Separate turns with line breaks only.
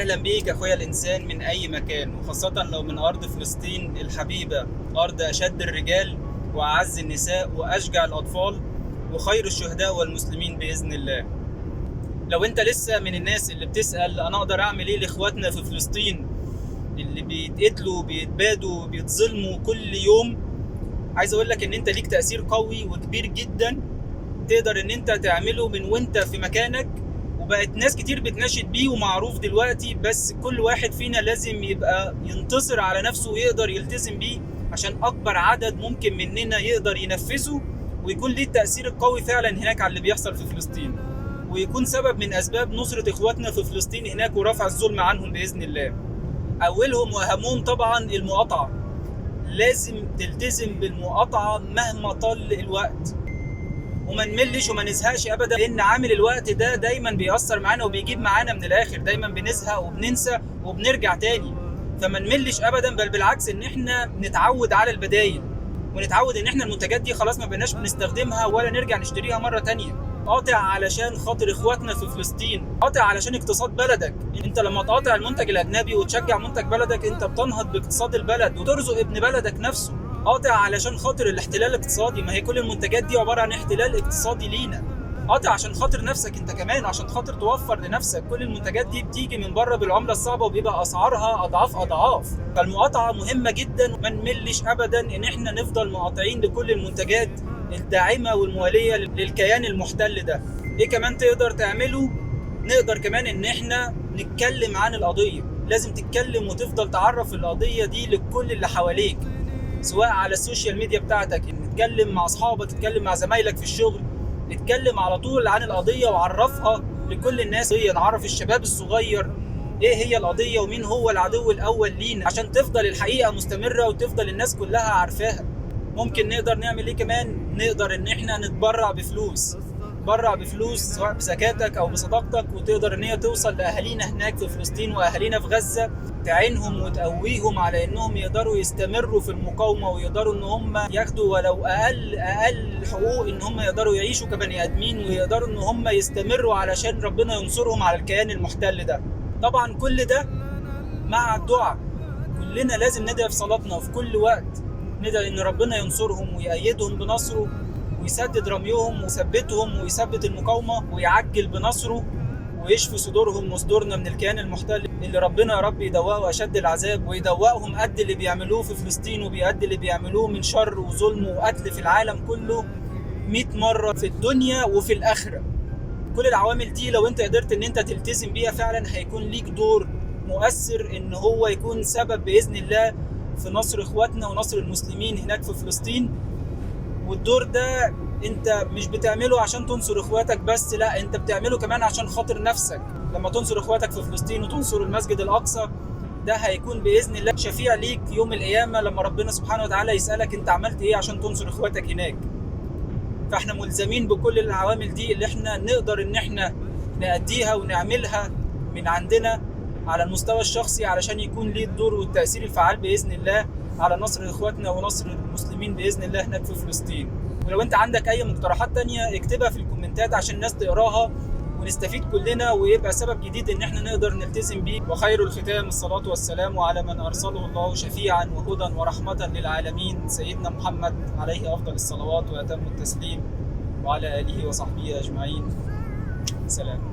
أهلا بيك أخويا الإنسان من أي مكان، وخاصة لو من أرض فلسطين الحبيبة، أرض أشد الرجال وأعز النساء وأشجع الأطفال وخير الشهداء والمسلمين بإذن الله. لو أنت لسه من الناس اللي بتسأل أنا أقدر أعمل إيه لإخواتنا في فلسطين اللي بيتقتلوا بيتبادوا بيتظلموا كل يوم، عايز أقول لك إن أنت ليك تأثير قوي وكبير جدا تقدر إن أنت تعمله من وأنت في مكانك، وبقت ناس كتير بتناشد بيه ومعروف دلوقتي، بس كل واحد فينا لازم يبقى ينتصر على نفسه ويقدر يلتزم بيه عشان أكبر عدد ممكن مننا يقدر ينفذه ويكون ليه التأثير القوي فعلا هناك على اللي بيحصل في فلسطين، ويكون سبب من أسباب نصرة إخواتنا في فلسطين هناك ورفع الظلم عنهم بإذن الله. أولهم وأهمهم طبعا المقاطعة. لازم تلتزم بالمقاطعة مهما طال الوقت، وما نملش وما نزهقش ابدا، لان عامل الوقت ده دايما بيأثر معانا وبيجيب معانا من الاخر، دايما بنزهق وبننسى وبنرجع تاني. فما نملش ابدا، بل بالعكس ان احنا نتعود على البدايل ونتعود ان احنا المنتجات دي خلاص ما بقناش بنستخدمها ولا نرجع نشتريها مره تانيه. قاطع علشان خاطر اخواتنا في فلسطين، قاطع علشان اقتصاد بلدك. انت لما تقاطع المنتج الاجنبي وتشجع منتج بلدك انت بتنهض باقتصاد البلد وترزق ابن بلدك نفسه. قاطع علشان خاطر الاحتلال الاقتصادي، ما هي كل المنتجات دي عباره عن احتلال اقتصادي لينا. قاطع عشان خاطر نفسك انت كمان، عشان خاطر توفر لنفسك. كل المنتجات دي بتيجي من بره بالعمله الصعبه وبيبقى اسعارها اضعاف. فالمقاطعه مهمه جدا، وما نملش ابدا ان احنا نفضل مقاطعين لكل المنتجات الداعمه والمواليه للكيان المحتل ده. ايه كمان تقدر تعمله؟ نقدر كمان ان احنا نتكلم عن القضيه. لازم تتكلم وتفضل تعرف القضيه دي لكل اللي حواليك، سواء على السوشيال ميديا بتاعتك، نتكلم مع اصحابك، تتكلم مع زمايلك في الشغل، اتكلم على طول عن القضيه وعرفها لكل الناس. هي نعرف الشباب الصغير ايه هي القضيه ومين هو العدو الاول لينا، عشان تفضل الحقيقه مستمره وتفضل الناس كلها عارفاها. ممكن نقدر نعمل ايه كمان؟ نقدر ان احنا نتبرع بفلوس، سواء بزكاتك او بصدقتك، وتقدر ان هي توصل لاهالينا هناك في فلسطين واهالينا في غزه، تعينهم وتقويهم على انهم يقدروا يستمروا في المقاومه، ويقدروا ان هم ياخدوا ولو اقل حقوق، ان هم يقدروا يعيشوا كبني ادمين، ويقدروا ان هم يستمروا علشان ربنا ينصرهم على الكيان المحتل ده. طبعا كل ده مع الدعاء. كلنا لازم ندعي في صلاتنا وفي كل وقت، ندعي ان ربنا ينصرهم ويأيدهم بنصره ويسدد رميهم ويثبتهم ويثبت المقاومه ويعجل بنصره ويشفي صدورهم وصدورنا من الكيان المحتل اللي ربنا يا رب يدوقه اشد العذاب، ويدوقهم قد اللي بيعملوه في فلسطين وبيقد اللي بيعملوه من شر وظلم وقتل في العالم كله 100 مره في الدنيا وفي الاخره. كل العوامل دي لو انت قدرت ان انت تلتزم بيها فعلا هيكون ليك دور مؤثر ان هو يكون سبب باذن الله في نصر اخواتنا ونصر المسلمين هناك في فلسطين. والدور ده انت مش بتعمله عشان تنصر اخواتك بس، لا، انت بتعمله كمان عشان خاطر نفسك. لما تنصر اخواتك في فلسطين وتنصر المسجد الاقصى، ده هيكون باذن الله شفيع ليك يوم القيامه لما ربنا سبحانه وتعالى يسالك انت عملت ايه عشان تنصر اخواتك هناك. فاحنا ملزمين بكل العوامل دي اللي احنا نقدر ان احنا نأديها ونعملها من عندنا على المستوى الشخصي، علشان يكون ليه الدور والتأثير الفعال بإذن الله على نصر إخواتنا ونصر المسلمين بإذن الله هناك في فلسطين. ولو أنت عندك أي مقترحات تانية اكتبها في الكومنتات عشان الناس تقراها ونستفيد كلنا، ويبقى سبب جديد إن احنا نقدر نلتزم بيه. وخير الختام الصلاة والسلام على من أرسله الله شفيعا وهدى ورحمة للعالمين، سيدنا محمد عليه أفضل الصلوات وأتم التسليم، وعلى آله وصحبه أجمعين. سلام.